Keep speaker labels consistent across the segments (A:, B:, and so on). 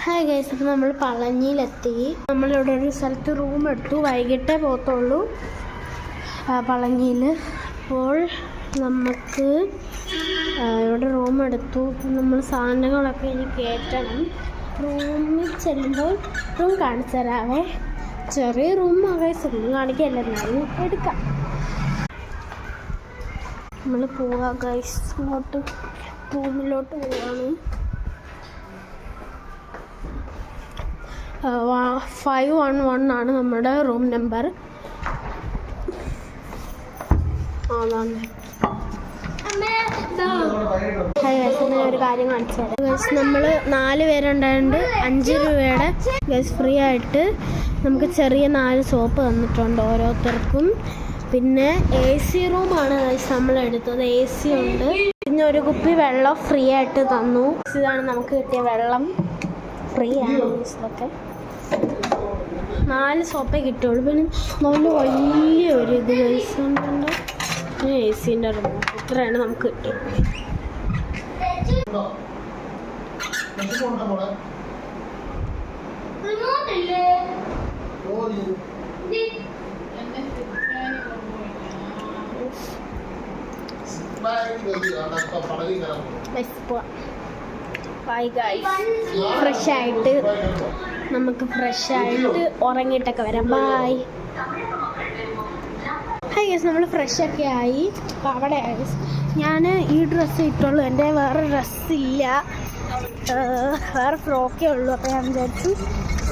A: Hi guys, അപ്പോൾ നമ്മൾ പളനിയിലെത്തി. നമ്മളിവിടെ ഒരു സ്ഥലത്ത് റൂം എടുത്തു. വൈകിട്ടേ പോകത്തുള്ളൂ പളനിയിൽ. അപ്പോൾ നമുക്ക് ഇവിടെ റൂം എടുത്തു. നമ്മൾ സാധനങ്ങളൊക്കെ ഇനി കയറ്റണം. റൂമിൽ ചെല്ലുമ്പോൾ റൂം കാണിച്ചു തരാവേ. ചെറിയ റൂം ഗൈസ്, റൂം കാണിക്കല്ല, എന്നാലും എടുക്കാം. നമ്മൾ പോവാ ഗൈസ്, ഇങ്ങോട്ട് റൂമിലോട്ട് പോവാണ്. 511 ആണ് നമ്മുടെ റൂം നമ്പർ. ഒരു കാര്യം കാണിച്ചു തരാം ഗൈസ്. നമ്മൾ 4 പേരുണ്ടായതുകൊണ്ട് 5 രൂപയുടെ ഗൈസ് ഫ്രീ ആയിട്ട് നമുക്ക് ചെറിയ 4 സോപ്പ് തന്നിട്ടുണ്ട് ഓരോരുത്തർക്കും. പിന്നെ AC റൂമാണ് ഗൈസ് നമ്മൾ എടുത്തത്. AC ഉണ്ട്. പിന്നെ ഒരു കുപ്പി വെള്ളം ഫ്രീ ആയിട്ട് തന്നു. ഇതാണ് നമുക്ക് കിട്ടിയ വെള്ളം, ഫ്രീ ആണ്. ഇതൊക്കെ 4 സോപ്പേ കിട്ടുള്ളൂ. പിന്നെ നല്ല വലിയൊരു ഇത് കഴിച്ചുകൊണ്ട് AC-ൻ്റെ റൂം ഇത്രയാണ് നമുക്ക് കിട്ടും. ഫ്രഷായിട്ട് നമുക്ക് ഉറങ്ങിയിട്ടൊക്കെ വരാം. ബായ്. ഹായ് ഗൈസ്, നമ്മൾ ഫ്രഷൊക്കെ ആയി. അപ്പോൾ അവിടെ ഞാൻ ഈ ഡ്രസ്സ് ഇട്ടുള്ളൂ, എൻ്റെ വേറെ ഡ്രസ്സില്ല, വേറെ ഫ്രോക്കേ ഉള്ളൂ. അപ്പോൾ ഞാൻ വിചാരിച്ചു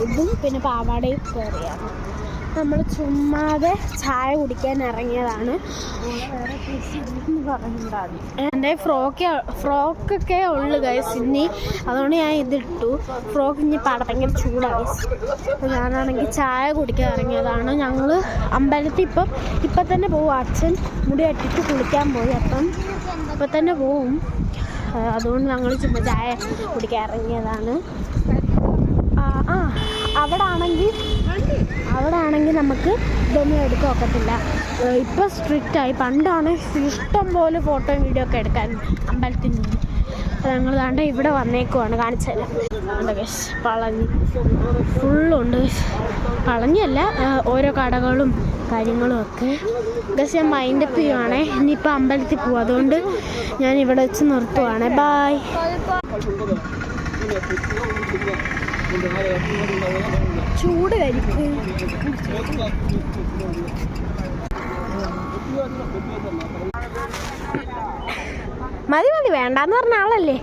A: ഇതും പിന്നെ പാവാടയും കയറിയാണ്. നമ്മൾ ചുമ്മാതെ ചായ കുടിക്കാൻ ഇറങ്ങിയതാണ്. വേറെ പറഞ്ഞിട്ടുണ്ടാകും. എൻ്റെ ഫ്രോക്കൊക്കെ ഉള്ളു ഗൈസ് ഇനി, അതുകൊണ്ട് ഞാൻ ഇതിട്ടു. ഫ്രോക്ക് ഇനി ഭയങ്കര ചൂടായി. അപ്പോൾ ഞാനാണെങ്കിൽ ചായ കുടിക്കാൻ ഇറങ്ങിയതാണ്. ഞങ്ങൾ അമ്പലത്തിൽ ഇപ്പം തന്നെ പോവും. അച്ഛൻ മുടി കെട്ടിട്ട് കുളിക്കാൻ പോയി. ഇപ്പം തന്നെ പോവും. അതുകൊണ്ട് ഞങ്ങൾ ചുമ്മാ ചായ കുടിക്കാൻ ഇറങ്ങിയതാണ്. അവിടെ ആണെങ്കിൽ നമുക്ക് ഇതൊന്നും എടുക്കാൻ ഒക്കത്തില്ല. ഇപ്പം സ്ട്രിക്റ്റായി. പണ്ടാണ് ഇഷ്ടം പോലെ ഫോട്ടോയും വീഡിയോ ഒക്കെ എടുക്കാൻ അമ്പലത്തിൽ നിന്ന്. ഞങ്ങൾ ദാണ്ട് ഇവിടെ വന്നേക്കുവാണ്. കാണിച്ചു തരാം. പളനി ഫുള്ളുണ്ട്. പളനിയല്ല, ഓരോ കടകളും കാര്യങ്ങളും ഒക്കെ. ഗസ് ഞാൻ മൈൻഡപ്പ് ചെയ്യുവാണേ. ഇനിയിപ്പോൾ അമ്പലത്തിൽ പോവും. അതുകൊണ്ട് ഞാൻ ഇവിടെ വെച്ച് നിർത്തുവാണ്. ബായ്. ചൂട് കരിക്ക് മതി വേണ്ടാന്ന് പറഞ്ഞ ആളല്ലേ.